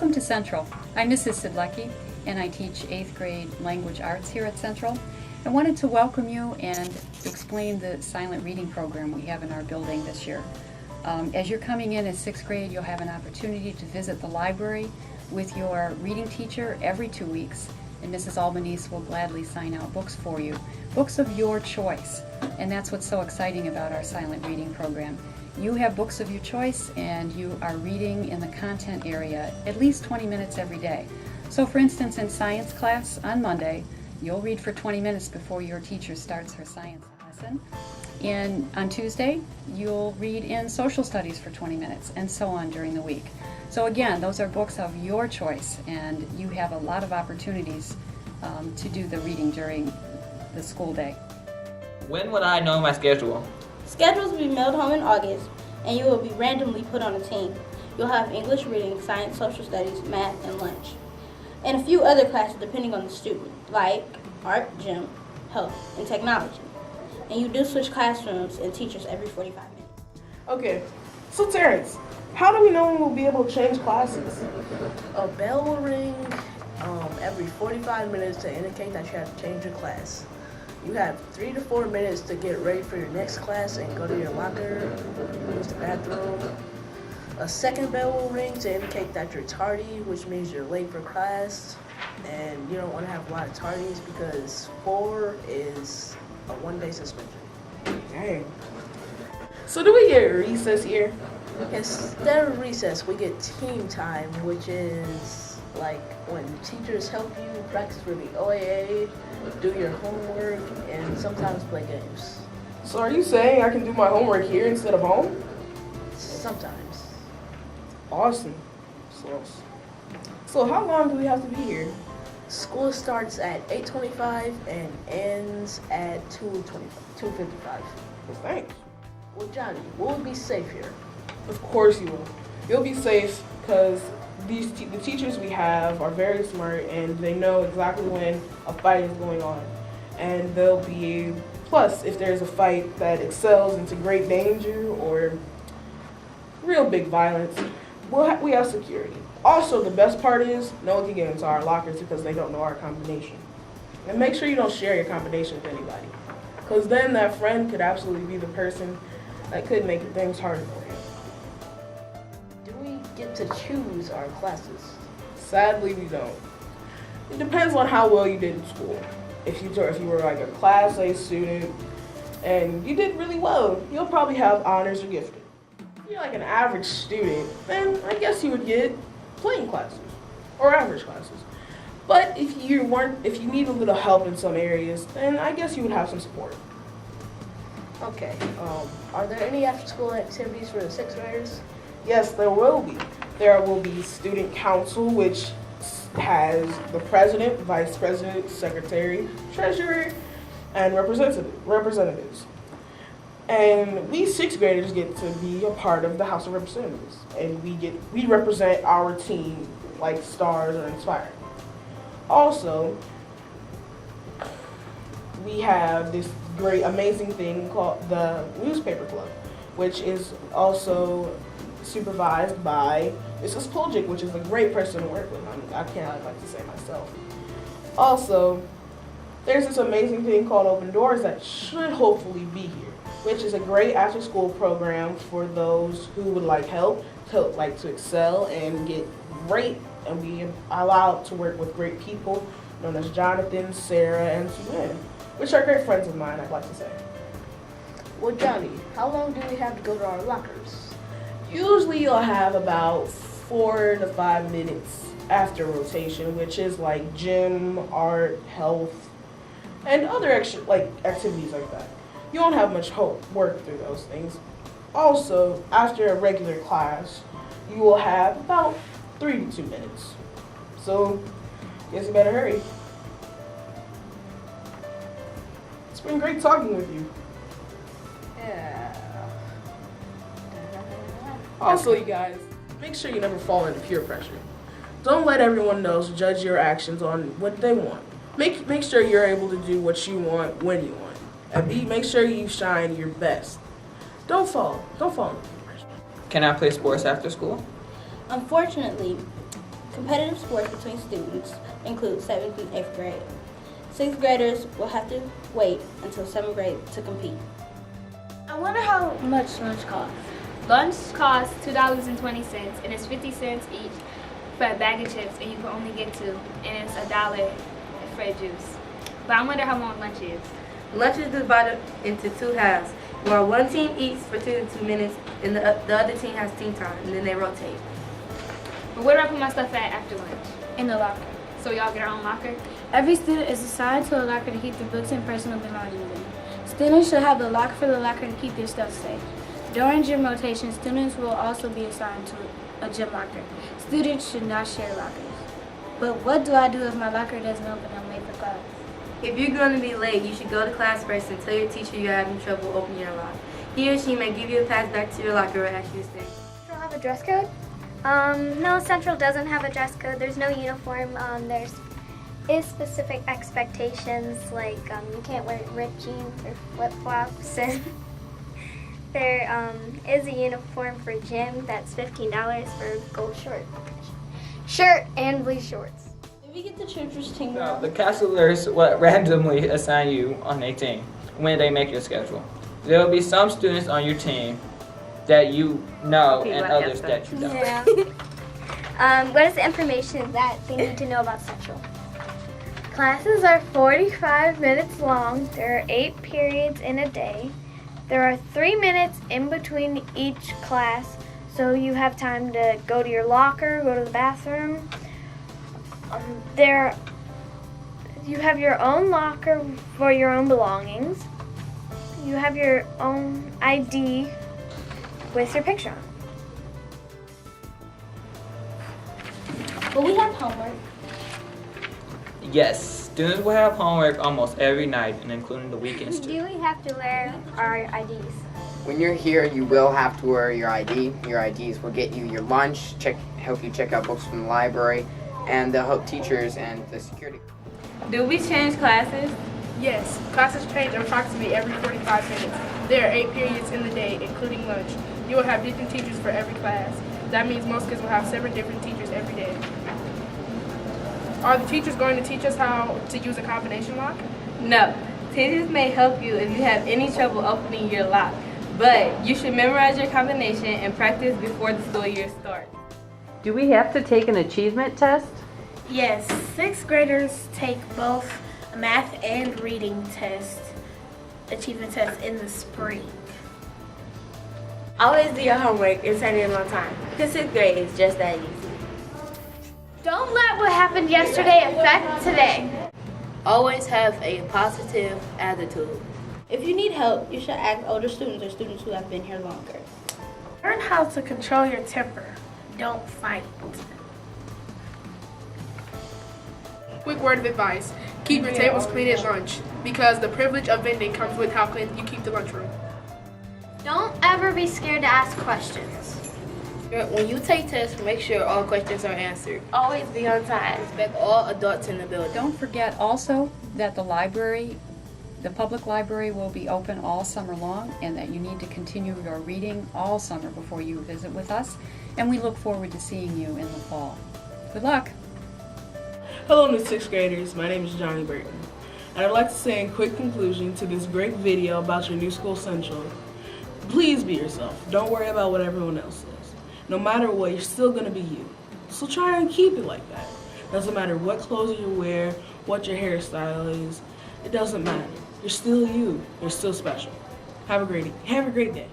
Welcome to Central. I'm Mrs. Sidlecki, and I teach 8th grade language arts here at Central. I wanted to welcome you and explain the silent reading program we have in our building this year. As you're coming in as 6th grade, you'll have an opportunity to visit the library with your reading teacher every 2 weeks, and Mrs. Albanese will gladly sign out books for you, books of your choice. And that's what's so exciting about our silent reading program. You have books of your choice, and you are reading in the content area at least 20 minutes every day. So for instance, in science class on Monday, you'll read for 20 minutes before your teacher starts her science lesson. And on Tuesday, you'll read in social studies for 20 minutes, and so on during the week. So again, those are books of your choice, and you have a lot of opportunities to do the reading during the school day. When would I know my schedule? Schedules will be mailed home in August, and you will be randomly put on a team. You'll have English reading, science, social studies, math, and lunch. And a few other classes depending on the student, like art, gym, health, and technology. And you do switch classrooms and teachers every 45 minutes. Okay, so Terrence, how do we know when we'll be able to change classes? A bell will ring every 45 minutes to indicate that you have to change your class. You have 3 to 4 minutes to get ready for your next class and go to your locker, use the bathroom. A second bell will ring to indicate that you're tardy, which means you're late for class. And you don't want to have a lot of tardies because 4 is a 1-day suspension. Dang. So do we get recess here? Instead of recess, we get team time, which is like when teachers help you practice for the OAA, do your homework, and sometimes play games. So are you saying I can do my homework here instead of home? Sometimes. Awesome. So how long do we have to be here? School starts at 8:25 and ends at 2:55. Well, thanks. Well, Johnny, will we be safe here? Of course you will. You'll be safe because the teachers we have are very smart, and they know exactly when a fight is going on. And they'll be, plus if there's a fight that excels into great danger or real big violence, we have security. Also, the best part is no one can get into our lockers because they don't know our combination. And make sure you don't share your combination with anybody, because then that friend could absolutely be the person that could make things harder for you. Do we get to choose our classes? Sadly, we don't. It depends on how well you did in school. If you were like a Class A student and you did really well, you'll probably have honors or gifted. If you're like an average student, then I guess you would get plain classes or average classes. But if you need a little help in some areas, then I guess you would have some support. Okay, are there any after-school activities for the 6th graders? Yes, there will be. There will be student council, which has the president, vice president, secretary, treasurer, and representatives. And we 6th graders get to be a part of the House of Representatives, and we represent our team like stars or inspired. Also, we have this great, amazing thing called the Newspaper Club, which is also supervised by Mrs. Puljic, which is a great person to work with. I can't like to say myself. Also, there's this amazing thing called Open Doors that should hopefully be here, which is a great after-school program for those who would like help to excel and get great and be allowed to work with great people known as Jonathan, Sarah, and Suzanne, which are great friends of mine, I'd like to say. Well, Johnny, how long do we have to go to our lockers? Usually you'll have about 4 to 5 minutes after rotation, which is like gym, art, health, and other extra activities like that. You won't have much work through those things. Also, after a regular class, you will have about 3 to 2 minutes. So, guess you better hurry. It's been great talking with you. Yeah. Also, you guys, make sure you never fall into peer pressure. Don't let everyone else judge your actions on what they want. Make sure you're able to do what you want when you want. And make sure you shine your best. Don't fall into peer pressure. Can I play sports after school? Unfortunately, Competitive sports between students include 7th and 8th grade. 6th graders will have to wait until 7th grade to compete. I wonder how much lunch costs. Lunch costs $2.20 and it's 50 cents each for a bag of chips, and you can only get 2, and it's $1 for juice. But I wonder how long lunch is. Lunch is divided into 2 halves, where one team eats for 2 to 2 minutes and the other team has team time, and then they rotate. But where do I put my stuff at after lunch? In the locker. So y'all get our own locker? Every student is assigned to a locker to keep their books and personal belongings in. Students should have a locker for the locker to keep their stuff safe. During gym rotation, students will also be assigned to a gym locker. Students should not share lockers. But what do I do if my locker doesn't open and I'm late for class? If you're going to be late, you should go to class first and tell your teacher you're having trouble opening your locker. He or she may give you a pass back to your locker or ask you to stay. Central have a dress code? No, Central doesn't have a dress code. There's no uniform. There's specific expectations, like you can't wear ripped jeans or flip-flops. And there is a uniform for gym that's $15 for gold shirt and blue shorts. Did we get the children's team? No, the counselors will randomly assign you on a team when they make your schedule. There will be some students on your team that you know and others that you don't. Yeah. What is the information that they need to know about Central? Classes are 45 minutes long. There are 8 periods in a day. There are 3 minutes in between each class, so you have time to go to your locker, go to the bathroom. You have your own locker for your own belongings. You have your own ID with your picture on. Will we have homework? Yes, students will have homework almost every night, and including the weekends too. Do we have to wear our IDs? When you're here, you will have to wear your ID. Your IDs will get you your lunch, help you check out books from the library, and they'll help teachers and the security. Do we change classes? Yes, classes change approximately every 45 minutes. There are 8 periods in the day, including lunch. You will have different teachers for every class. That means most kids will have 7 different teachers every day. Are the teachers going to teach us how to use a combination lock? No. Teachers may help you if you have any trouble opening your lock, but you should memorize your combination and practice before the school year starts. Do we have to take an achievement test? Yes, 6th graders take both a math and reading test, achievement test in the spring. Always do your homework and turn it in on time, because 6th grade is just that easy. Don't let what happened yesterday affect today. Always have a positive attitude. If you need help, you should ask older students or students who have been here longer. Learn how to control your temper. Don't fight. Quick word of advice. Keep your tables clean at lunch, because the privilege of vending comes with how clean you keep the lunchroom. Don't ever be scared to ask questions. When you take tests, make sure all questions are answered. Always be on time. Respect all adults in the building. Don't forget also that the public library will be open all summer long, and that you need to continue your reading all summer before you visit with us. And we look forward to seeing you in the fall. Good luck. Hello, new 6th graders. My name is Johnny Burton. And I'd like to say in quick conclusion to this great video about your new school Central, please be yourself. Don't worry about what everyone else says. No matter what, you're still going to be you. So try and keep it like that. Doesn't matter what clothes you wear, what your hairstyle is. It doesn't matter. You're still you. You're still special. Have a great day.